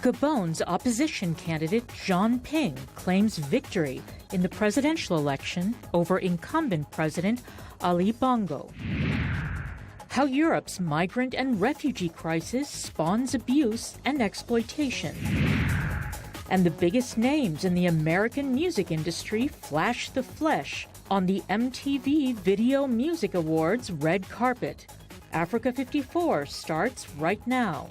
Gabon's opposition candidate Jean Ping claims victory in the presidential election over incumbent President Ali Bongo. How Europe's migrant and refugee crisis spawns abuse and exploitation. And the biggest names in the American music industry flash the flesh on the MTV Video Music Awards red carpet. Africa 54 starts right now.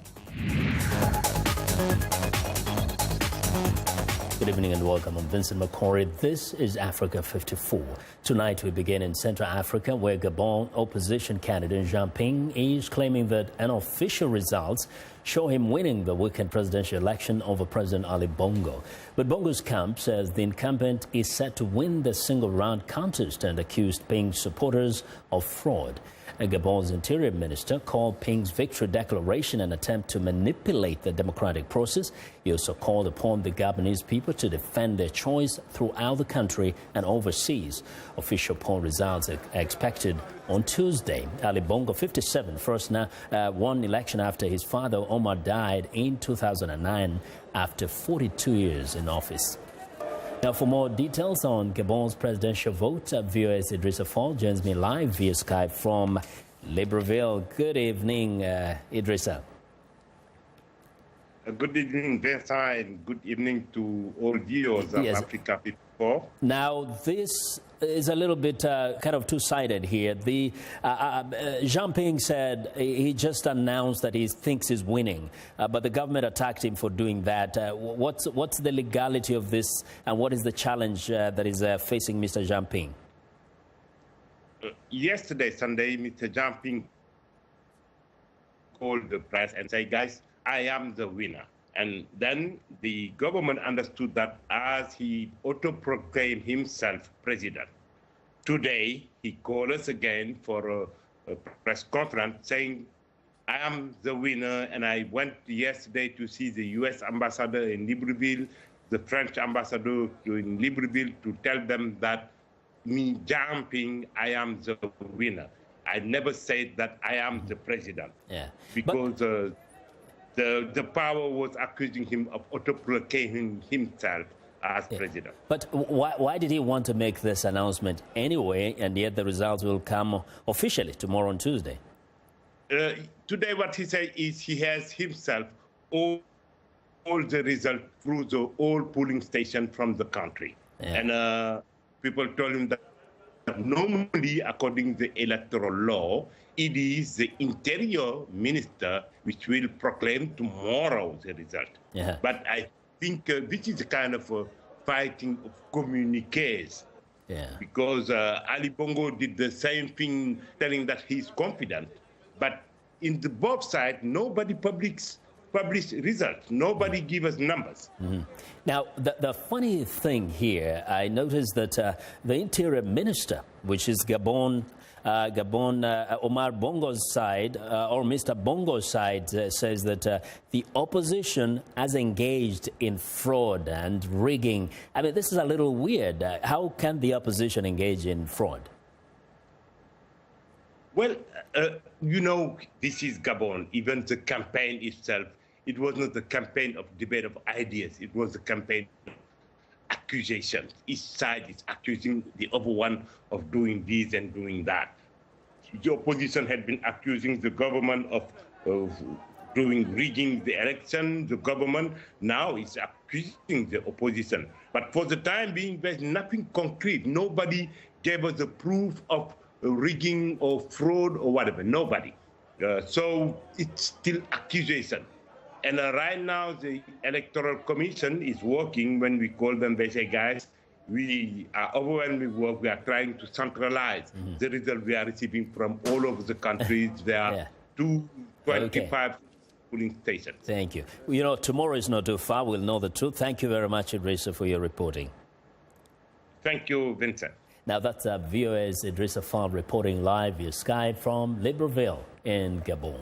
Good evening and welcome. I'm Vincent Makori. This is Africa 54. Tonight we begin in Central Africa, where Gabon opposition candidate Jean Ping is claiming that unofficial results show him winning the weekend presidential election over President Ali Bongo. But Bongo's camp says the incumbent is set to win the single-round contest and accused Ping's supporters of fraud. Gabon's interior minister called Ping's victory declaration an attempt to manipulate the democratic process. He also called upon the Gabonese people to defend their choice throughout the country and overseas. Official poll results are expected on Tuesday. Ali Bongo, 57, first won election after his father Omar died in 2009 after 42 years in office. Now, for more details on Gabon's presidential vote, VOA's Idrissa Fall joins me live via Skype from Libreville. Good evening, Idrissa. Good evening, Vincent, and good evening to all viewers of Africa 54. Now, this is a little bit kind of two-sided here. Jean Ping said he just announced that he thinks he's winning, but the government attacked him for doing that. What's the legality of this, and what is the challenge that is facing Mr. Jean Ping? Yesterday, Sunday, Mr. Jean Ping called the press and said, guys, I am the winner. And then the government understood that as he auto-proclaimed himself president. Today, he called us again for a press conference saying, I am the winner, and I went yesterday to see the U.S. ambassador in Libreville, the French ambassador in Libreville, to tell them that me jumping, I am the winner. I never said that I am the president. Yeah. Because the power was accusing him of auto-proclaiming himself as president. But why did he want to make this announcement anyway, and yet the results will come officially tomorrow on Tuesday? Today what he said is he has himself all the results through the all polling station from the country. Yeah. And people told him that normally, according to the electoral law, it is the interior minister which will proclaim tomorrow the result. Yeah. But I think this is a kind of fighting of communiques. Yeah. Because Ali Bongo did the same thing, telling that he's confident. But in the both sides, nobody published results. Nobody give us numbers. Mm-hmm. Now, the funny thing here, I noticed that the interior minister, which is Gabon, Omar Bongo's side, or Mr. Bongo's side, says that the opposition has engaged in fraud and rigging. I mean, this is a little weird. How can the opposition engage in fraud? Well, you know, this is Gabon. Even the campaign itself, it was not a campaign of debate of ideas. It was a campaign of accusations. Each side is accusing the other one of doing this and doing that. The opposition had been accusing the government of rigging the election. The government now is accusing the opposition. But for the time being, there's nothing concrete. Nobody gave us the proof of rigging or fraud or whatever. Nobody. So it's still accusation. And right now, the Electoral Commission is working. When we call them, they say, guys, we are overwhelmed with work. We are trying to centralize the result we are receiving from all over the countries. There are 225 polling stations. Thank you. You know, tomorrow is not too far. We'll know the truth. Thank you very much, Idrissa, for your reporting. Thank you, Vincent. Now, that's VOA's Idrissa Fall reporting live via Skype from Libreville in Gabon.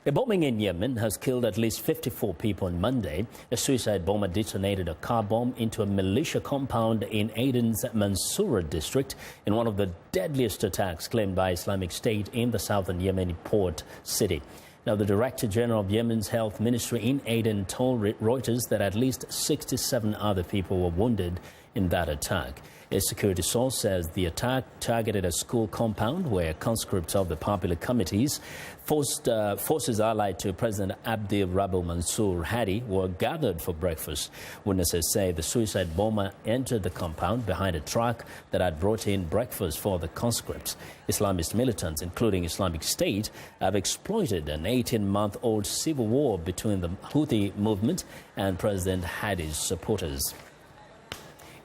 A bombing in Yemen has killed at least 54 people on Monday. A suicide bomber detonated a car bomb into a militia compound in Aden's Mansoura district in one of the deadliest attacks claimed by Islamic State in the southern Yemeni port city. Now, the Director General of Yemen's Health Ministry in Aden told Reuters that at least 67 other people were wounded in that attack. A security source says the attack targeted a school compound where conscripts of the popular committees, forces allied to President Abdi Rabu Mansour Hadi, were gathered for breakfast. Witnesses say the suicide bomber entered the compound behind a truck that had brought in breakfast for the conscripts. Islamist militants, including Islamic State, have exploited an 18-month-old civil war between the Houthi movement and President Hadi's supporters.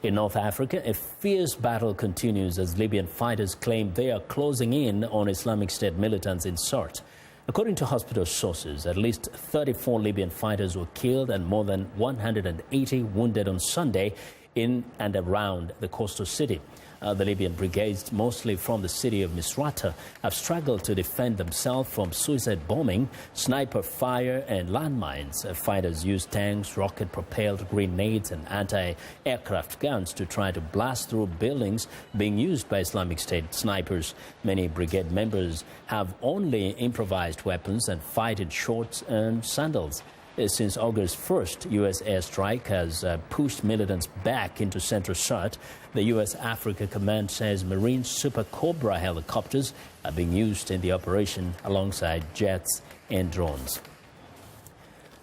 In North Africa, a fierce battle continues as Libyan fighters claim they are closing in on Islamic State militants in Sirte. According to hospital sources, at least 34 Libyan fighters were killed and more than 180 wounded on Sunday in and around the coastal city. The Libyan brigades, mostly from the city of Misrata, have struggled to defend themselves from suicide bombing, sniper fire and landmines. Fighters use tanks, rocket-propelled grenades and anti-aircraft guns to try to blast through buildings being used by Islamic State snipers. Many brigade members have only improvised weapons and fight in shorts and sandals. Since August 1st, U.S. airstrike has pushed militants back into central Sirte. The U.S. Africa Command says Marine Super Cobra helicopters are being used in the operation alongside jets and drones.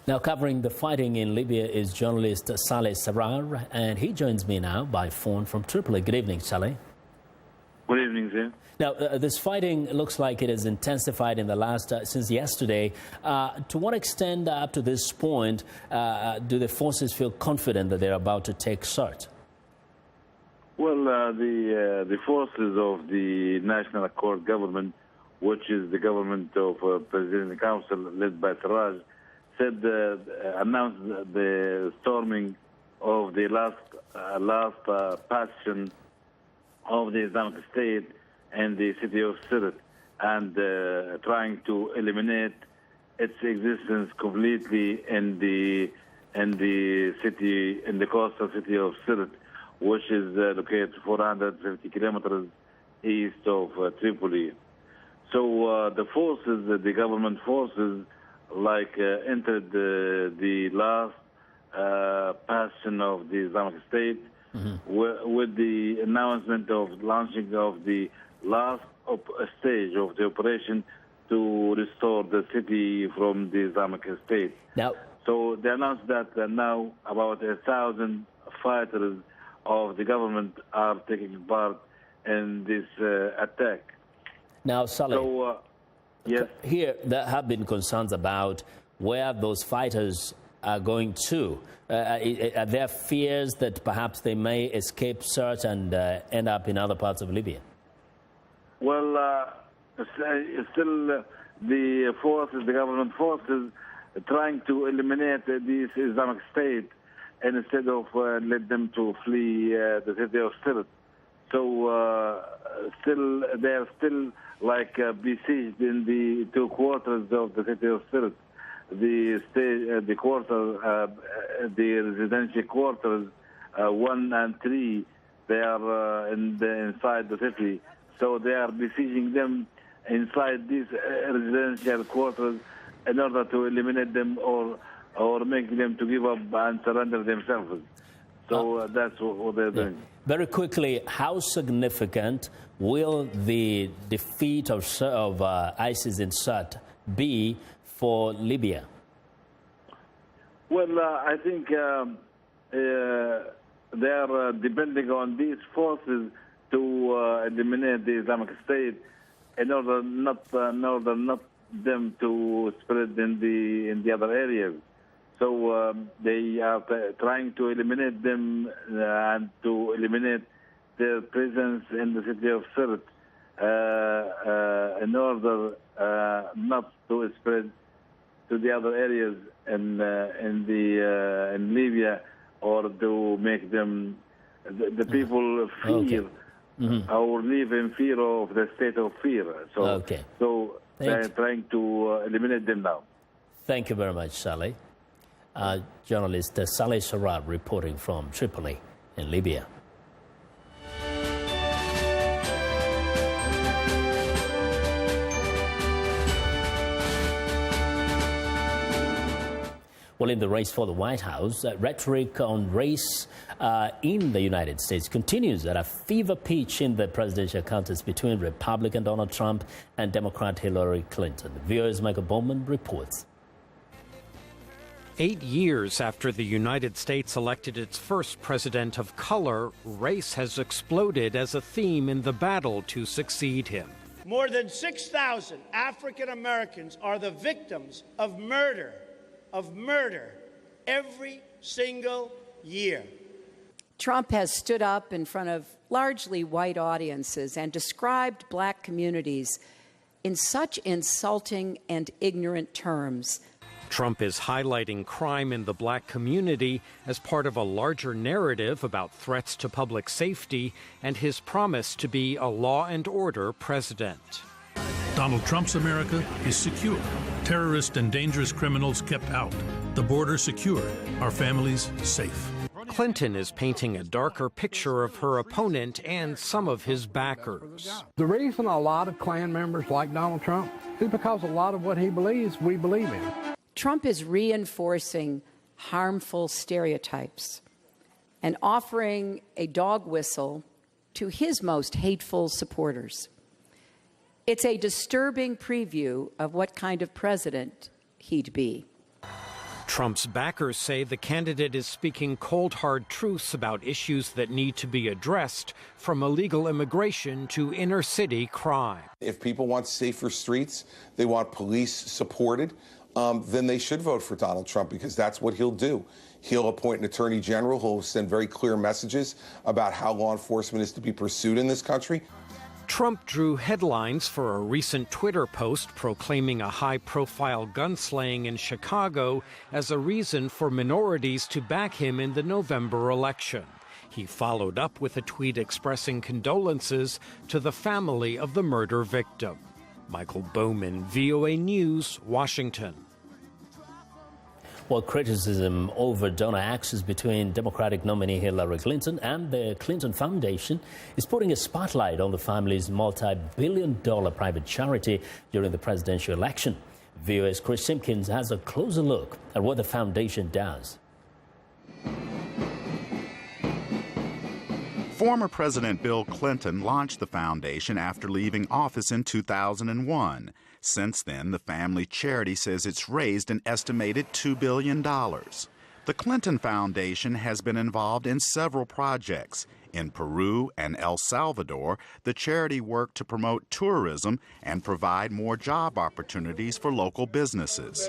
Now, covering the fighting in Libya is journalist Saleh Sarar, and he joins me now by phone from Tripoli. Good evening, Saleh. Good evening, Zin. Now, this fighting looks like it has intensified in the last, since yesterday. To what extent up to this point do the forces feel confident that they're about to take Sirte? Well, the forces of the National Accord government, which is the government of President Council led by Sarraj, said announced the storming of the last bastion of the Islamic State and the city of Sirte, and trying to eliminate its existence completely in the city, in the coastal city of Sirte, which is located 450 kilometers east of Tripoli. So the forces, the government forces, entered the last bastion of the Islamic State with the announcement of launching of the last stage of the operation to restore the city from the Islamic State. Now, so they announced that now about 1,000 fighters of the government are taking part in this attack. Now, Saleh, so, yes. Here there have been concerns about where those fighters are going to. Are there fears that perhaps they may escape Sirte and end up in other parts of Libya? Well, still the forces, the government forces, trying to eliminate this Islamic State instead of let them to flee the city of Sirte. So still they are still besieged in the two quarters of the city of Sirte. The quarter, the residential quarters 1 and 3, they are inside the city. So they are besieging them inside these residential quarters in order to eliminate them or make them to give up and surrender themselves. So that's what they're doing. Very quickly, how significant will the defeat of ISIS in Sirte be for Libya? Well, I think they are depending on these forces to eliminate the Islamic State in order not them to spread in the other areas. So they are trying to eliminate them and to eliminate their presence in the city of Sirte in order not to spread to the other areas in Libya, or to make them the people fear or live in fear of the state of fear. So they're trying to eliminate them now. Thank you very much, Saleh. Journalist Saleh Sarar reporting from Tripoli in Libya. Well, in the race for the White House, rhetoric on race in the United States continues at a fever pitch in the presidential contest between Republican Donald Trump and Democrat Hillary Clinton. VOA's Michael Bowman reports. 8 years after the United States elected its first president of color, race has exploded as a theme in the battle to succeed him. More than 6,000 African Americans are the victims of murder every single year. Trump has stood up in front of largely white audiences and described black communities in such insulting and ignorant terms. Trump is highlighting crime in the black community as part of a larger narrative about threats to public safety and his promise to be a law and order president. Donald Trump's America is secure. Terrorists and dangerous criminals kept out. The border secure. Our families safe. Clinton is painting a darker picture of her opponent and some of his backers. The reason a lot of Klan members like Donald Trump is because a lot of what he believes, we believe in. Trump is reinforcing harmful stereotypes and offering a dog whistle to his most hateful supporters. It's a disturbing preview of what kind of president he'd be. Trump's backers say the candidate is speaking cold, hard truths about issues that need to be addressed, from illegal immigration to inner city crime. If people want safer streets, they want police supported, then they should vote for Donald Trump, because that's what he'll do. He'll appoint an attorney general who'll send very clear messages about how law enforcement is to be pursued in this country. Trump drew headlines for a recent Twitter post proclaiming a high-profile gunslaying in Chicago as a reason for minorities to back him in the November election. He followed up with a tweet expressing condolences to the family of the murder victim. Michael Bowman, VOA News, Washington. Well, criticism over donor access between Democratic nominee Hillary Clinton and the Clinton Foundation is putting a spotlight on the family's multi-billion-dollar private charity during the presidential election. VOA's Chris Simpkins has a closer look at what the foundation does. Former President Bill Clinton launched the foundation after leaving office in 2001. Since then, the family charity says it's raised an estimated $2 billion. The Clinton Foundation has been involved in several projects. In Peru and El Salvador, the charity worked to promote tourism and provide more job opportunities for local businesses.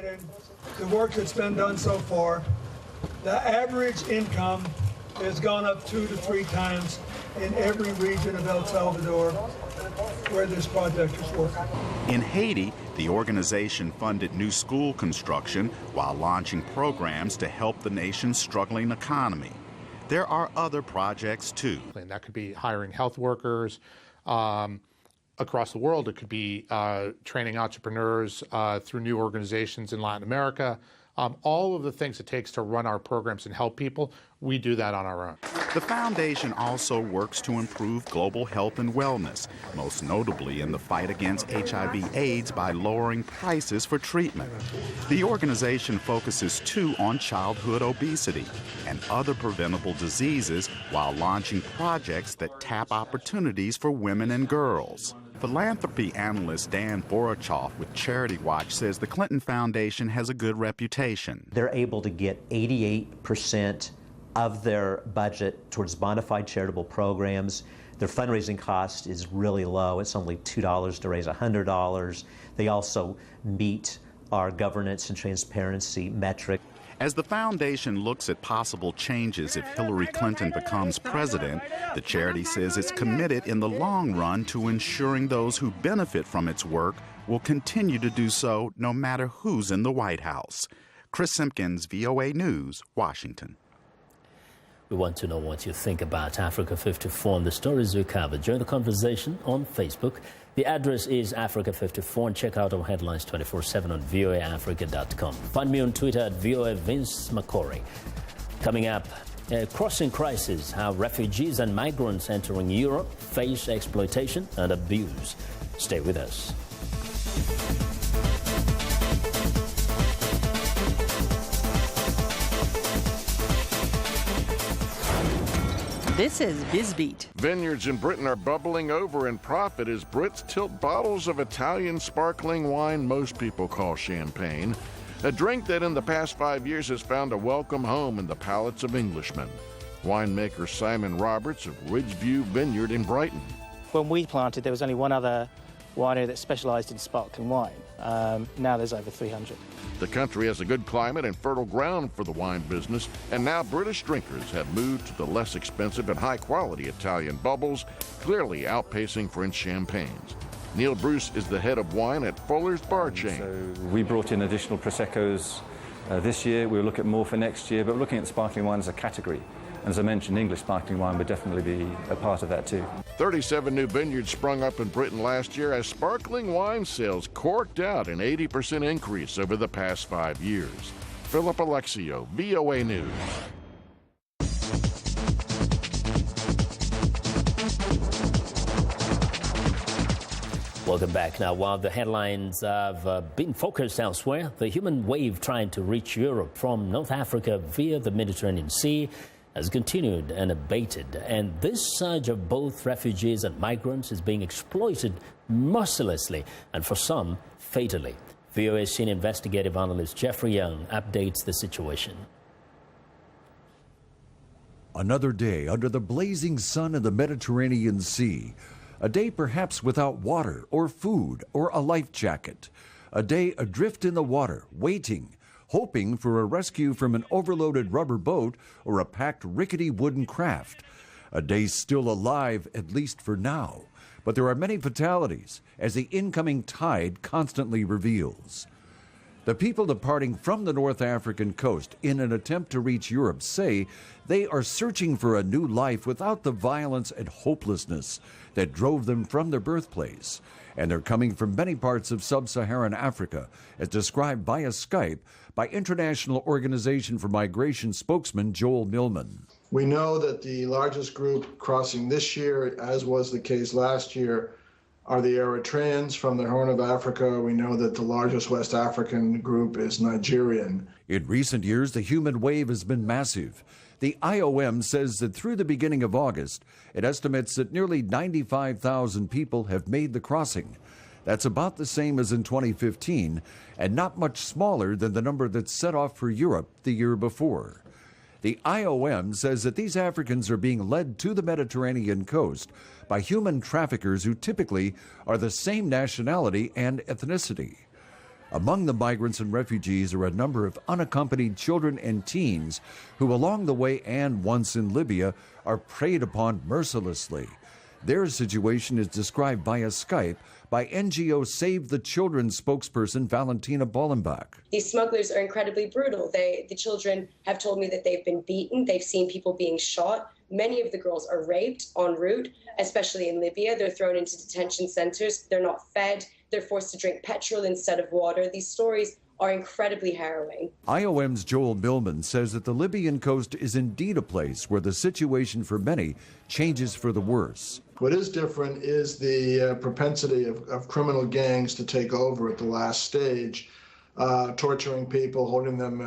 The work that's been done so far, the average income has gone up 2 to 3 times in every region of El Salvador where this project is working. In Haiti, the organization funded new school construction while launching programs to help the nation's struggling economy. There are other projects, too. And that could be hiring health workers across the world. It could be training entrepreneurs through new organizations in Latin America. All of the things it takes to run our programs and help people, we do that on our own. The foundation also works to improve global health and wellness, most notably in the fight against HIV/AIDS by lowering prices for treatment. The organization focuses too on childhood obesity and other preventable diseases while launching projects that tap opportunities for women and girls. Philanthropy analyst Dan Borochoff with Charity Watch says the Clinton Foundation has a good reputation. They're able to get 88% of their budget towards bona fide charitable programs. Their fundraising cost is really low. It's only $2 to raise $100. They also meet our governance and transparency metric. As the foundation looks at possible changes if Hillary Clinton becomes president, the charity says it's committed in the long run to ensuring those who benefit from its work will continue to do so no matter who's in the White House. Chris Simpkins, VOA News, Washington. We want to know what you think about Africa 54 and the stories we covered. Join the conversation on Facebook. The address is Africa54, and check out our headlines 24/7 on voaafrica.com. Find me on Twitter at VOA Vince Makori. Coming up, crossing crisis, how refugees and migrants entering Europe face exploitation and abuse. Stay with us. This is BizBeat. Vineyards in Britain are bubbling over in profit as Brits tilt bottles of Italian sparkling wine most people call champagne, a drink that in the past 5 years has found a welcome home in the palates of Englishmen. Winemaker Simon Roberts of Ridgeview Vineyard in Brighton. When we planted, there was only one other winery that specialised in sparkling wine. Now there's over 300. The country has a good climate and fertile ground for the wine business, and now British drinkers have moved to the less expensive and high-quality Italian bubbles, clearly outpacing French champagnes. Neil Bruce is the head of wine at Fuller's Bar Chain. So we brought in additional Proseccos this year. We'll look at more for next year, but we're looking at sparkling wine as a category. As I mentioned, English sparkling wine would definitely be a part of that too. 37 new vineyards sprung up in Britain last year as sparkling wine sales corked out an 80% increase over the past 5 years. Philip Alexio, VOA News. Welcome back. Now, while the headlines have been focused elsewhere, the human wave trying to reach Europe from North Africa via the Mediterranean Sea has continued unabated, and this surge of both refugees and migrants is being exploited mercilessly and for some fatally. VOA senior investigative analyst Jeffrey Young updates the situation. Another day under the blazing sun in the Mediterranean Sea. A day perhaps without water or food or a life jacket. A day adrift in the water, waiting, hoping for a rescue from an overloaded rubber boat or a packed rickety wooden craft. A day still alive, at least for now. But there are many fatalities, as the incoming tide constantly reveals. The people departing from the North African coast in an attempt to reach Europe say they are searching for a new life without the violence and hopelessness that drove them from their birthplace. And they're coming from many parts of sub-Saharan Africa, as described via Skype by International Organization for Migration spokesman Joel Millman. We know that the largest group crossing this year, as was the case last year, are the Eritreans from the Horn of Africa. We know that the largest West African group is Nigerian. In recent years, the human wave has been massive. The IOM says that through the beginning of August, it estimates that nearly 95,000 people have made the crossing. That's about the same as in 2015, and not much smaller than the number that set off for Europe the year before. The IOM says that these Africans are being led to the Mediterranean coast by human traffickers who typically are the same nationality and ethnicity. Among the migrants and refugees are a number of unaccompanied children and teens who along the way and once in Libya are preyed upon mercilessly. Their situation is described via Skype by NGO Save the Children spokesperson Valentina Bollenbach. These smugglers are incredibly brutal. The children have told me that they've been beaten. They've seen people being shot. Many of the girls are raped en route, especially in Libya. They're thrown into detention centers. They're not fed. They're forced to drink petrol instead of water. These stories are incredibly harrowing. IOM's Joel Millman says that the Libyan coast is indeed a place where the situation for many changes for the worse. What is different is the propensity of criminal gangs to take over at the last stage, torturing people, holding them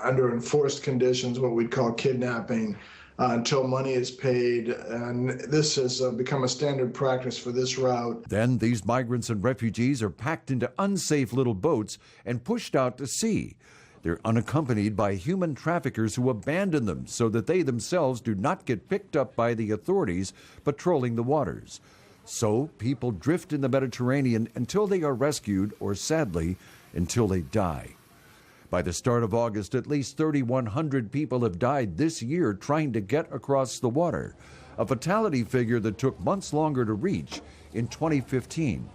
under enforced conditions, what we'd call kidnapping, until money is paid. And this has become a standard practice for this route. Then these migrants and refugees are packed into unsafe little boats and pushed out to sea. They're unaccompanied by human traffickers who abandon them so that they themselves do not get picked up by the authorities patrolling the waters. So people drift in the Mediterranean until they are rescued, or sadly, until they die. By the start of August, at least 3,100 people have died this year trying to get across the water, a fatality figure that took months longer to reach in 2015.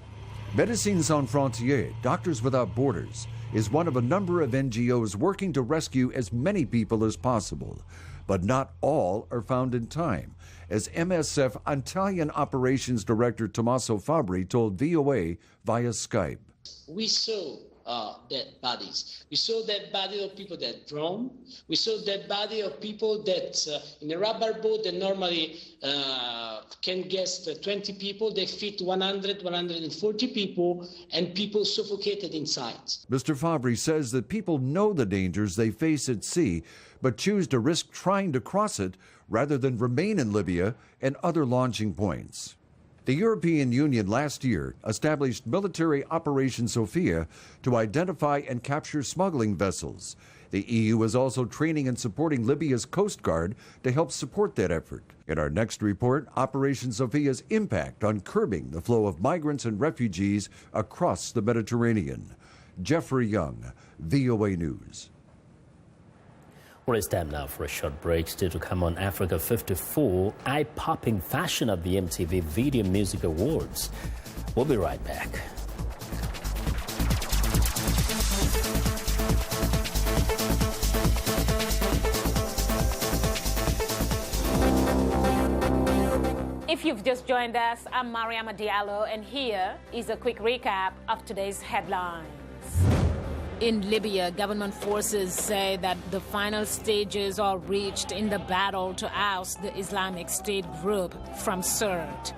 Médecins Sans Frontières, Doctors Without Borders, is one of a number of NGOs working to rescue as many people as possible. But not all are found in time, as MSF Italian Operations Director Tommaso Fabri told VOA via Skype. We saw dead bodies. We saw dead body of people that drowned. We saw dead body of people that in a rubber boat that normally can guest 20 people, they fit 100, 140 people, and people suffocated inside. Mr. Fabri says that people know the dangers they face at sea, but choose to risk trying to cross it rather than remain in Libya and other launching points. The European Union last year established military Operation Sophia to identify and capture smuggling vessels. The EU is also training and supporting Libya's Coast Guard to help support that effort. In our next report, Operation Sophia's impact on curbing the flow of migrants and refugees across the Mediterranean. Jeffrey Young, VOA News. Well, it's time now for a short break. Still to come on Africa 54, eye-popping fashion of the MTV Video Music Awards. We'll be right back. If you've just joined us, I'm Mariama Diallo, and here is a quick recap of today's headlines. In Libya, government forces say that the final stages are reached in the battle to oust the Islamic State group from Sirte.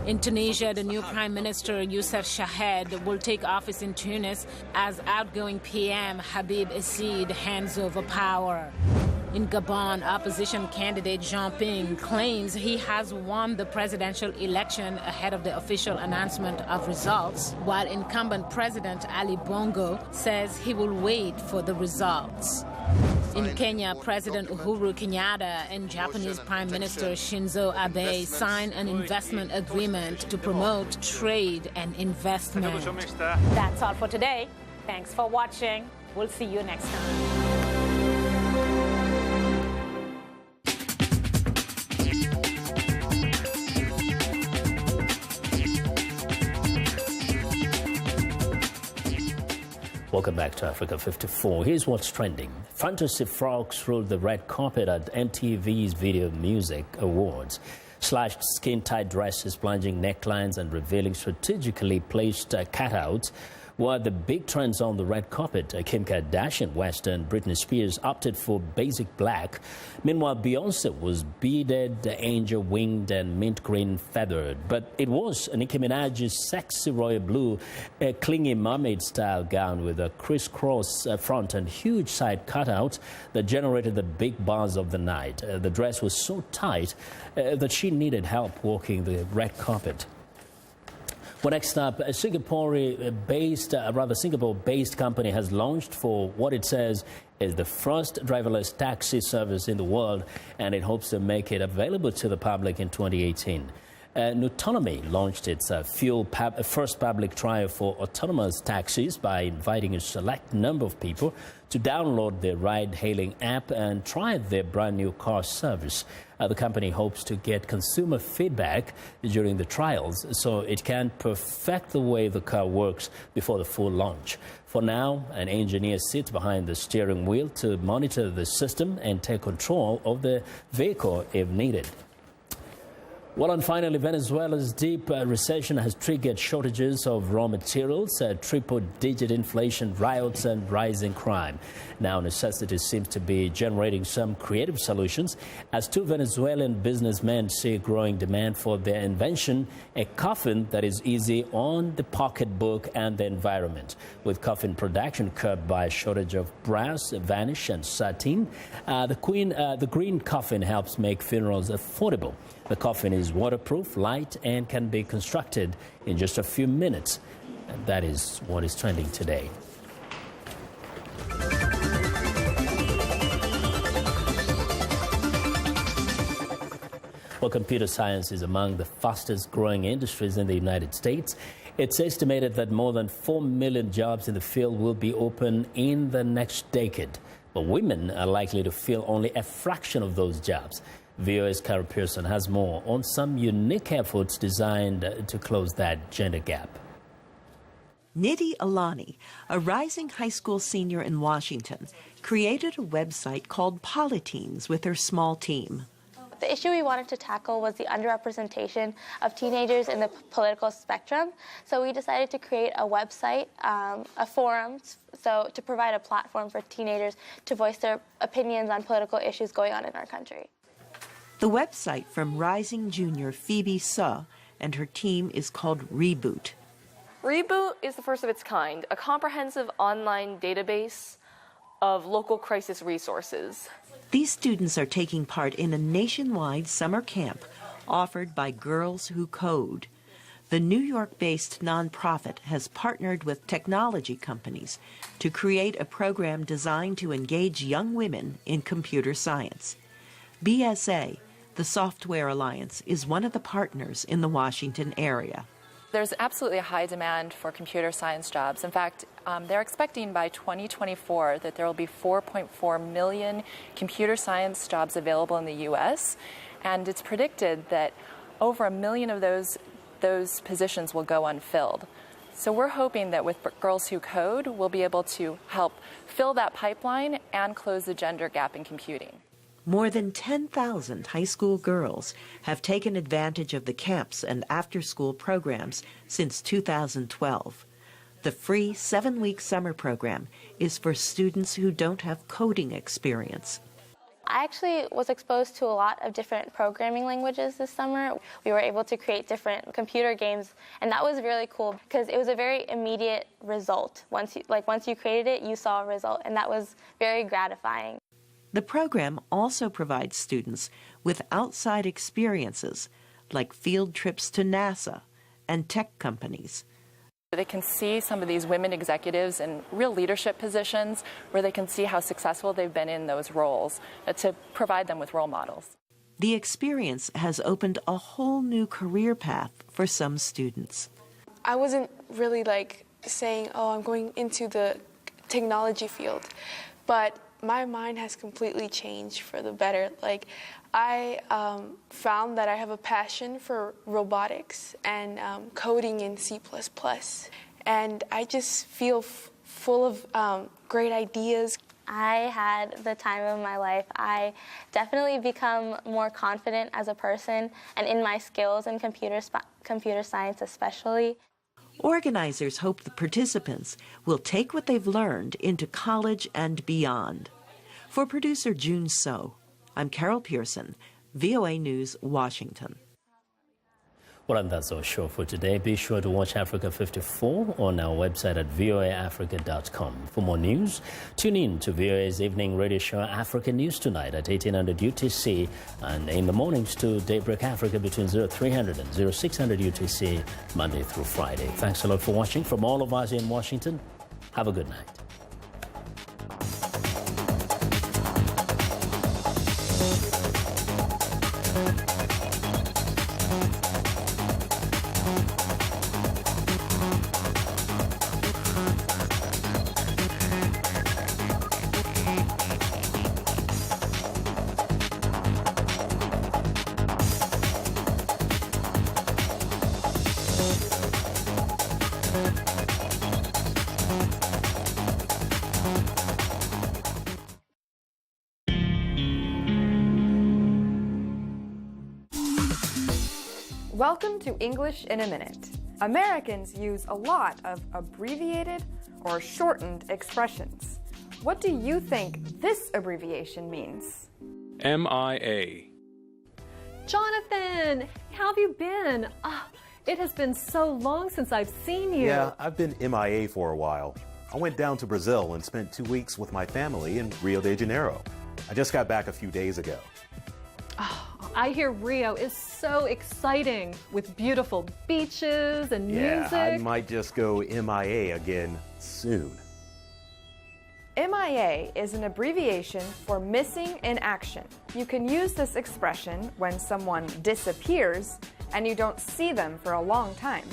In Tunisia, the new Prime Minister Youssef Chahed will take office in Tunis as outgoing PM Habib Essid hands over power. In Gabon, opposition candidate Jean Ping claims he has won the presidential election ahead of the official announcement of results, while incumbent President Ali Bongo says he will wait for the results. In Kenya, President Uhuru Kenyatta and Japanese Prime Minister Shinzo Abe signed an investment agreement to promote trade and investment. That's all for today. Thanks for watching. We'll see you next time. Welcome back to Africa 54. Here's what's trending. Fantasy frogs ruled the red carpet at MTV's Video Music Awards. Slashed skin-tight dresses, plunging necklines, and revealing strategically placed cutouts were the big trends on the red carpet. Kim Kardashian, West, and Britney Spears opted for basic black. Meanwhile, Beyonce was beaded, angel winged, and mint green feathered. But it was Nicki Minaj's sexy royal blue, clingy mermaid-style gown with a crisscross front and huge side cutouts that generated the big buzz of the night. The dress was so tight that she needed help walking the red carpet. Well, next up, a Singapore-based company has launched for what it says is the first driverless taxi service in the world, and it hopes to make it available to the public in 2018. Nutonomy launched its first public trial for autonomous taxis by inviting a select number of people to download their ride-hailing app and try their brand-new car service. The company hopes to get consumer feedback during the trials so it can perfect the way the car works before the full launch. For now, an engineer sits behind the steering wheel to monitor the system and take control of the vehicle if needed. Well, and finally, Venezuela's deep recession has triggered shortages of raw materials, triple-digit inflation, riots, and rising crime. Now, necessity seems to be generating some creative solutions as two Venezuelan businessmen see growing demand for their invention, a coffin that is easy on the pocketbook and the environment. With coffin production curbed by a shortage of brass, varnish, and satin, the green coffin helps make funerals affordable. The coffin is waterproof, light, and can be constructed in just a few minutes. And that is what is trending today. Well, computer science is among the fastest growing industries in the United States. It's estimated that more than 4 million jobs in the field will be open in the next decade. But women are likely to fill only a fraction of those jobs. VOA's Carol Pearson has more on some unique efforts designed to close that gender gap. Nidhi Alani, a rising high school senior in Washington, created a website called Polyteens with her small team. The issue we wanted to tackle was the underrepresentation of teenagers in the political spectrum. So we decided to create a website, a forum, so to provide a platform for teenagers to voice their opinions on political issues going on in our country. The website from rising junior Phoebe Suh and her team is called Reboot. Reboot is the first of its kind, a comprehensive online database of local crisis resources. These students are taking part in a nationwide summer camp offered by Girls Who Code. The New York-based nonprofit has partnered with technology companies to create a program designed to engage young women in computer science. BSA, the Software Alliance, is one of the partners in the Washington area. There's absolutely a high demand for computer science jobs. In fact, they're expecting by 2024 that there will be 4.4 million computer science jobs available in the U.S., and it's predicted that over 1 million of those positions will go unfilled. So we're hoping that with Girls Who Code, we'll be able to help fill that pipeline and close the gender gap in computing. More than 10,000 high school girls have taken advantage of the camps and after-school programs since 2012. The free 7-week summer program is for students who don't have coding experience. I actually was exposed to a lot of different programming languages this summer. We were able to create different computer games, and that was really cool because it was a very immediate result. Once you created it, you saw a result, and that was very gratifying. The program also provides students with outside experiences like field trips to NASA and tech companies. They can see some of these women executives in real leadership positions where they can see how successful they've been in those roles to provide them with role models. The experience has opened a whole new career path for some students. I wasn't really saying, oh, I'm going into the technology field, but my mind has completely changed for the better. I found that I have a passion for robotics and coding in C++. And I just feel full of great ideas. I had the time of my life. I definitely become more confident as a person and in my skills in computer science especially. Organizers hope the participants will take what they've learned into college and beyond. For producer June So, I'm Carol Pearson, VOA News, Washington. Well, and that's our show for today. Be sure to watch Africa 54 on our website at voaafrica.com. For more news, tune in to VOA's evening radio show Africa News Tonight at 1800 UTC and in the mornings to Daybreak Africa between 0300 and 0600 UTC, Monday through Friday. Thanks a lot for watching. From all of us in Washington, have a good night. Welcome to English in a Minute. Americans use a lot of abbreviated or shortened expressions. What do you think this abbreviation means? MIA. Jonathan, how have you been? It has been so long since I've seen you. Yeah, I've been MIA for a while. I went down to Brazil and spent 2 weeks with my family in Rio de Janeiro. I just got back a few days ago. I hear Rio is so exciting with beautiful beaches and music. Yeah, I might just go MIA again soon. MIA is an abbreviation for missing in action. You can use this expression when someone disappears and you don't see them for a long time.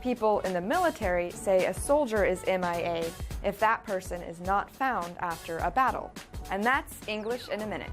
People in the military say a soldier is MIA if that person is not found after a battle. And that's English in a Minute.